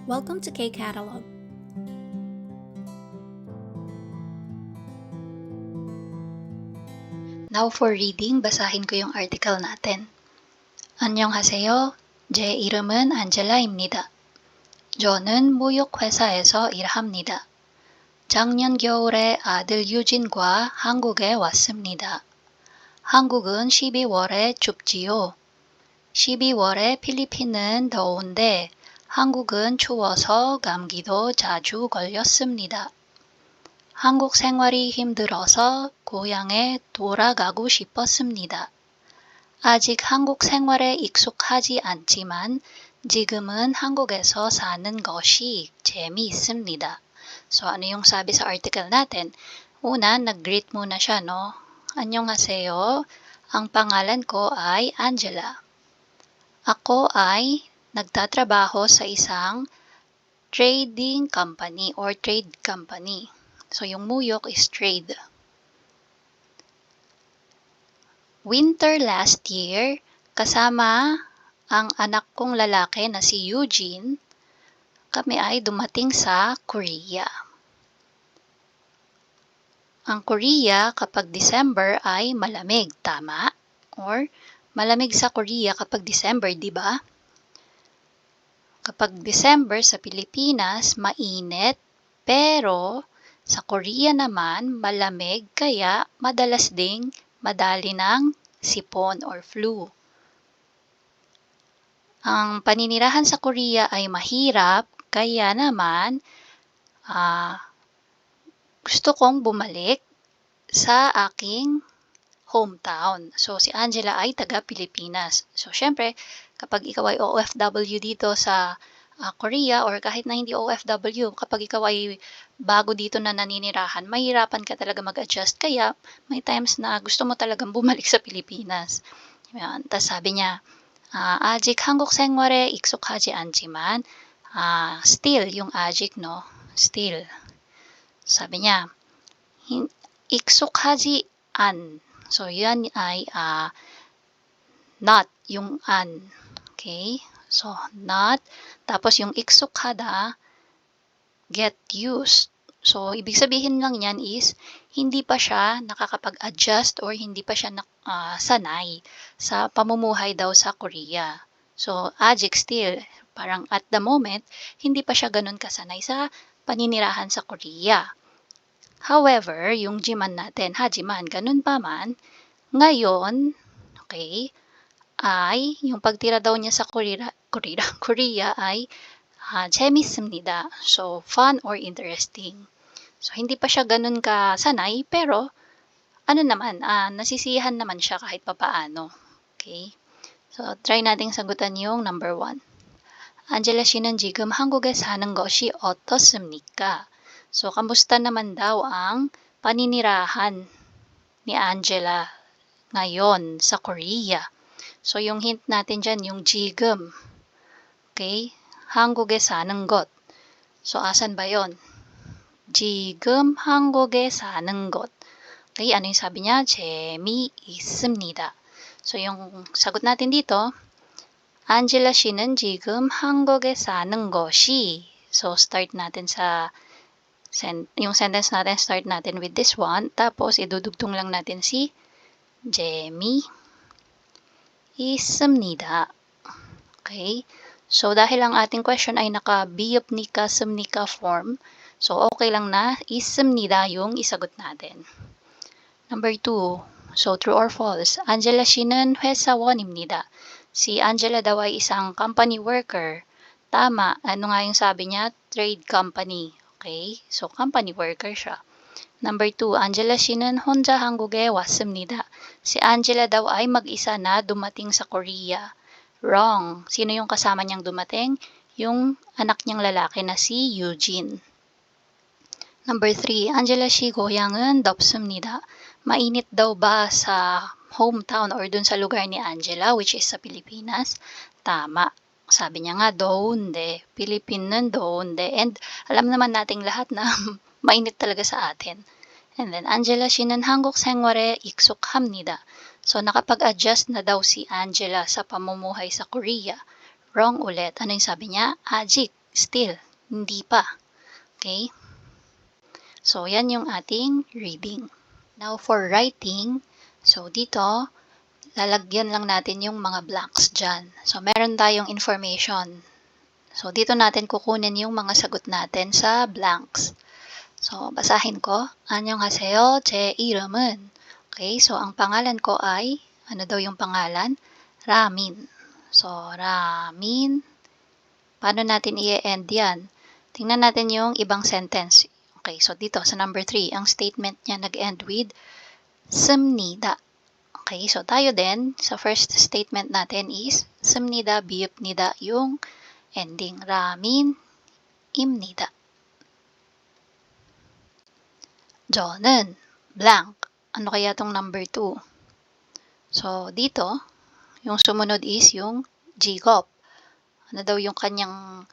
Welcome to K-Catalog. Now for reading, basahin ko yung article natin. 안녕하세요. 제 이름은 안젤라입니다. 저는 무역회사에서 일합니다. 작년 겨울에 아들 유진과 한국에 왔습니다. 한국은 12월에 춥지요. 12월에 필리핀은 더운데 한국은 추워서 감기도 자주 걸렸습니다. 한국 생활이 힘들어서 고향에 돌아가고 싶었습니다. 아직 한국 생활에 익숙하지 않지만 지금은 한국에서 사는 것이 재미있습니다. So ano yung sabi sa article natin? Una, nag-greet muna siya, no? 안녕하세요. Ang pangalan ko ay Angela. Ako ay nagtatrabaho sa isang trading company or trade company. So yung muyok is trade. Winter last year, kasama ang anak kong lalaki na si Eugene, kami ay dumating sa Korea. Ang Korea kapag December ay malamig, tama? Or malamig sa Korea kapag December, di ba? Kapag December sa Pilipinas, mainit, pero sa Korea naman malamig kaya madalas ding madali ng sipon or flu. Ang paninirahan sa Korea ay mahirap, kaya naman gusto kong bumalik sa aking hometown. So, si Angela ay taga-Pilipinas. So, syempre, kapag ikaw ay OFW dito sa Korea or kahit na hindi OFW, kapag ikaw ay bago dito na naninirahan, mahirapan ka talaga mag-adjust. Kaya, may times na gusto mo talagang bumalik sa Pilipinas. Yan. Tapos sabi niya, 아직 한국 생활에 익숙하지 않지만, still, yung 아직, no? Still. Sabi niya, 익숙하지 않. So, yan ay not, yung an. Okay? So, not. Tapos, yung iksukada, get used. So, ibig sabihin lang yan is, hindi pa siya nakakapag-adjust or hindi pa siya sanay sa pamumuhay daw sa Korea. So, ajik still, parang at the moment, hindi pa siya ganun kasanay sa paninirahan sa Korea. However, yung jiman natin, hajiman, ganun pa man, ngayon, okay, ay yung pagtira daw niya sa Korea ay 재밌습니다. So, fun or interesting. So, hindi pa siya ganun kasanay, pero ano naman, nasisiyahan naman siya kahit papaano. Okay? So, try nating sagutan yung number 1. 안젤라 씨는 지금 한국에 사는 것이 어떻습니까? So, kamusta naman daw ang paninirahan ni Angela ngayon sa Korea? So, yung hint natin dyan, yung 지금. Okay? 한국에 사는 것. So, asan ba yon? 지금 한국에 사는 것. Okay, ano yung sabi niya? 재미있습니다. So, yung sagot natin dito, Angela 씨는 지금 한국에 사는 것이. So, start natin sa yung sentence natin, start natin with this one. Tapos, idudugtong lang natin si 재미있습니다. Okay? So, dahil ang ating question ay naka-비읍니까, 습니까 form, so, okay lang na 있습니다 yung isagot natin. Number 2. So, true or false? Angela 씨는 회사원입니다. Si Angela daw ay isang company worker. Tama. Ano nga yung sabi niya? Trade company. Okay? So, company worker siya. Number 2. Angela 씨는 혼자 한국에 왔습니다. Si Angela daw ay mag-isa na dumating sa Korea. Wrong. Sino yung kasama niyang dumating? Yung anak niyang lalaki na si Eugene. Number 3. Angela 씨 고향은 덥습니다. Mainit daw ba sa hometown or dun sa lugar ni Angela, which is sa Pilipinas? Tama. Sabi niya nga, 더운데. Pilipinan 더운데. And alam naman nating lahat na mainit talaga sa atin. And then, Angela 씨는 한국 생활에 익숙합니다. So, nakapag-adjust na daw si Angela sa pamumuhay sa Korea. Wrong ulit. Ano yung sabi niya? 아직. still, hindi pa. Okay? So, yan yung ating reading. Now, for writing, so dito, lalagyan lang natin yung mga blanks dyan. So, meron tayong information. So, dito natin kukunin yung mga sagot natin sa blanks. So, basahin ko. 안녕하세요. 제 이름은. Okay, so ang pangalan ko ay, ano daw yung pangalan? Ramin. So, Ramin. Paano natin i-end yan? Tingnan natin yung ibang sentence. Okay, so dito sa number 3, ang statement niya nag-end with 씁니다. Okay, so tayo din, sa first statement natin is 씁니다, 비읍니다 yung ending. 라민입니다. 저는 blank. Ano kaya tong number 2? So, dito, yung sumunod is yung 직업. Ano daw yung kanyang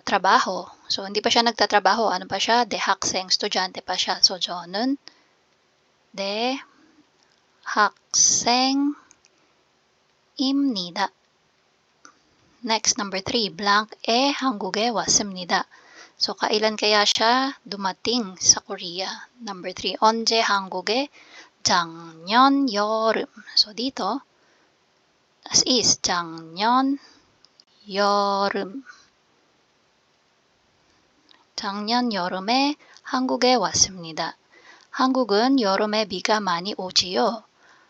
trabaho. So, hindi pa siya nagtatrabaho. Ano pa siya? 대학생, estudyante pa siya. So, 저는 대학생입니다. Next, number 3. blank에 한국에 왔습니다. So, kailan kaya siya dumating sa Korea? Number 3. 언제 한국에? 작년 여름. So, dito, as is, 작년 여름. 작년 여름에 한국에 왔습니다. 한국은 여름에 비가 많이 오지요.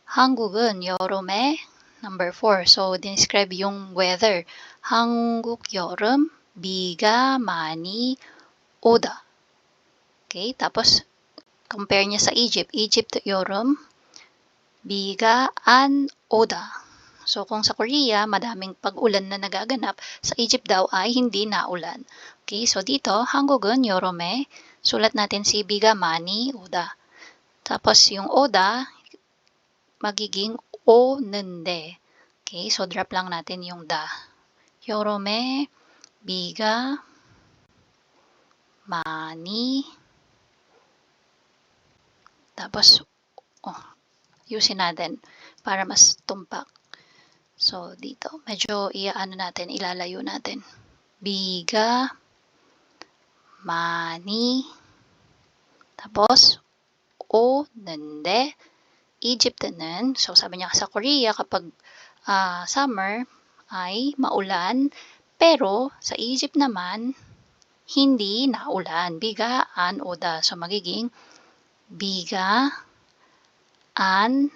한국은 여름에 number 4. So, describe yung weather. 한국 여름 비가 많이 오다. Okay, tapos compare niya sa Egypt. Egypt 여름 비가 안 오다. So, kung sa Korea, madaming pag-ulan na nagaganap, sa Egypt daw ay hindi naulan. Okay, so dito, 한국은 여름에, sulat natin si 비가 많이 오다. Tapos yung 오다, magiging 오는데. Okay, so drop lang natin yung da. 여름에 비가 많이, tapos, yusin natin para mas tumpak. So, dito, medyo ilalayo natin. 비가 많이, tapos, 오는데, Egypt는, so sabi niya sa Korea, kapag summer ay maulan, pero sa Egypt naman, hindi naulan. 비가 안 오다. So, magiging 비가 안,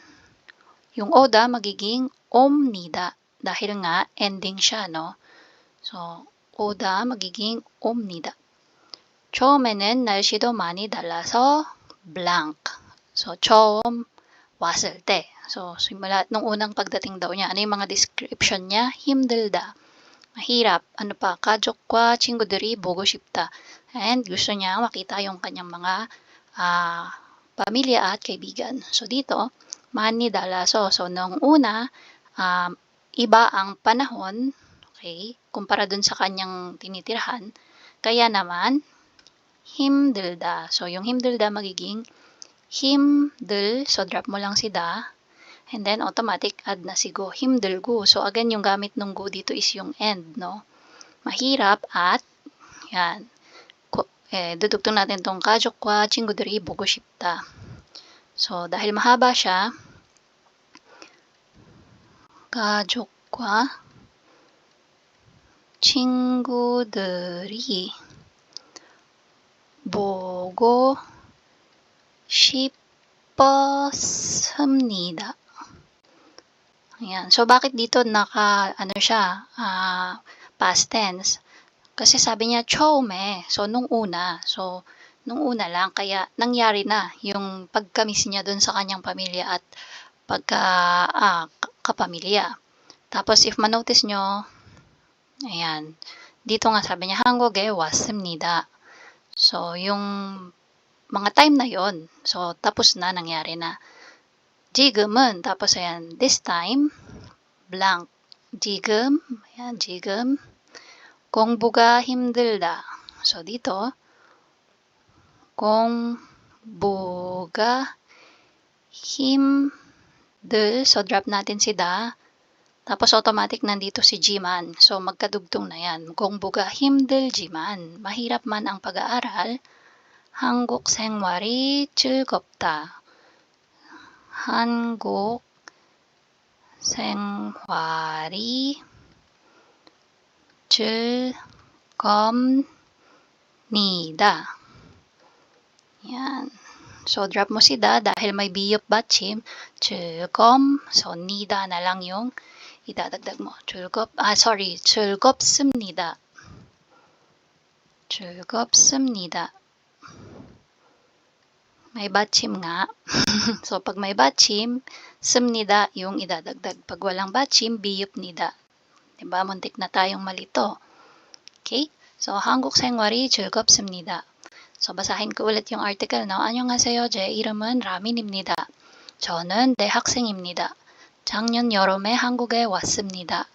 yung oda magiging 옵니다. Dahil nga, ending siya, no? So, 오다 magiging 옵니다. 처음에는 날씨도 많이 달라서 blank. So, 처음 왔을 때. So, simula nung unang pagdating daw niya, ano yung mga description niya? 힘들다. Mahirap. Ano pa? 가족과 친구들이 보고 싶다. And gusto niya makita yung kanyang mga pamilya at kaibigan. So, dito, 많이 달라서. So, nung una, iba ang panahon, okay, kumpara dun sa kanyang tinitirhan. Kaya naman, 힘들다. So, yung 힘들다 magiging 힘들. So, drop mo lang si da. And then, automatic add na si go. 힘들고. So, again, yung gamit ng go dito is yung end, no? Mahirap at, yan. Dudugtong natin tong 가족과 친구들이 보고 싶다. So, dahil mahaba siya, 가족과 친구들이 보고 싶었습니다. Ayan. So, bakit dito ano siya, past tense? Kasi sabi niya, 처음에. So, nung una. So, nung una lang, kaya nangyari na yung pagka-miss niya dun sa kanyang pamilya at kapamilya. Tapos, if manotice nyo, ayan, dito nga sabi niya, 한국에 왔습니다. So, yung mga time na yon, so, tapos na, nangyari na. 지금은, tapos ayan, this time, blank. 지금, ayan, 지금, 공부가 힘들다. So, dito, 공부가 힘들, so, drop natin si da. Tapos automatic nandito si jiman. So magkadugtong na yan. 공부가 힘들지만 mahirap man ang pag-aaral, 한국 생활이 즐겁다. 한국 생활이 즐겁니다. Yan. So, drop mo si da dahil may biyop 받침. 즐검. So, nida na lang yung idadagdag mo. 즐겁습니다. 즐겁습니다. May 받침 nga. So, pag may 받침, 습니다 yung idadagdag. Pag walang 받침, biyop nida. Diba? Muntik na tayong malito. Okay? So, 한국 생활이 즐겁습니다. So, basahin ko ulit yung article, no? 안녕하세요. 제 이름은 라민입니다. 저는 대학생입니다. 작년 여름에 한국에 왔습니다.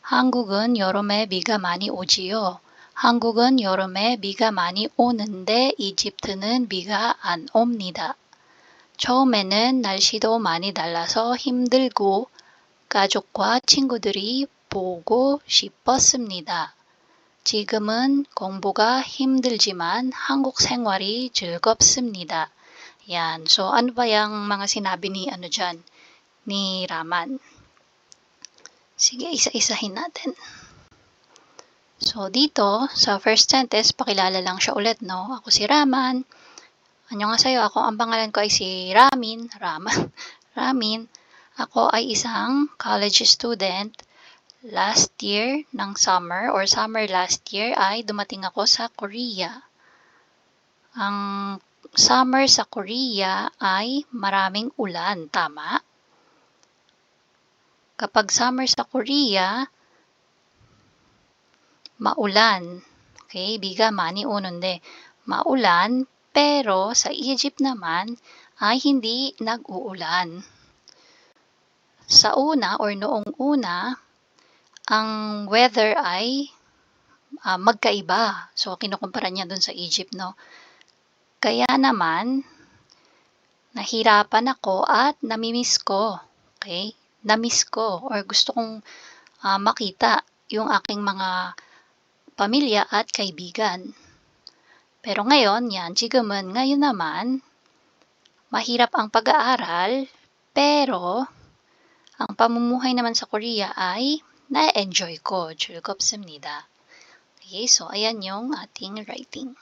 한국은 여름에 비가 많이 오지요. 한국은 여름에 비가 많이 오는데 이집트는 비가 안 옵니다. 처음에는 날씨도 많이 달라서 힘들고 가족과 친구들이 보고 싶었습니다. 지금은 공부가 힘들지만 한국 생활이 즐겁습니다. Yan. So, ano ba yung mga sinabi ni dyan? Ni Raman? Sige, isa-isahin natin. So, dito, sa first sentence, pakilala lang siya ulit, no? Ako si Raman. Annyeonghaseyo, ako, ang pangalan ko ay si Ramin. Ramin. Ako ay isang college student. Last year ng summer or summer last year ay dumating ako sa Korea. Ang summer sa Korea ay maraming ulan, tama? Kapag summer sa Korea, maulan. Okay, biga 많이 오는데 maulan, pero sa Egypt naman ay hindi nag-uulan. Sa una or noong una, ang weather ay magkaiba. So, kinukumpara niya dun sa Egypt, no? Kaya naman, nahirapan ako at namimiss ko. Okay? Namiss ko or gusto kong makita yung aking mga pamilya at kaibigan. Pero ngayon, ngayon naman, mahirap ang pag-aaral, pero ang pamumuhay naman sa Korea ay na-enjoy ko. 즐겁습니다. Okay, so ayan yung ating writing.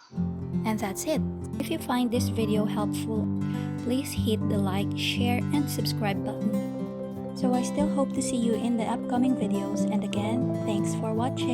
And that's it. If you find this video helpful, please hit the like, share, and subscribe button. So I still hope to see you in the upcoming videos, and again, thanks for watching.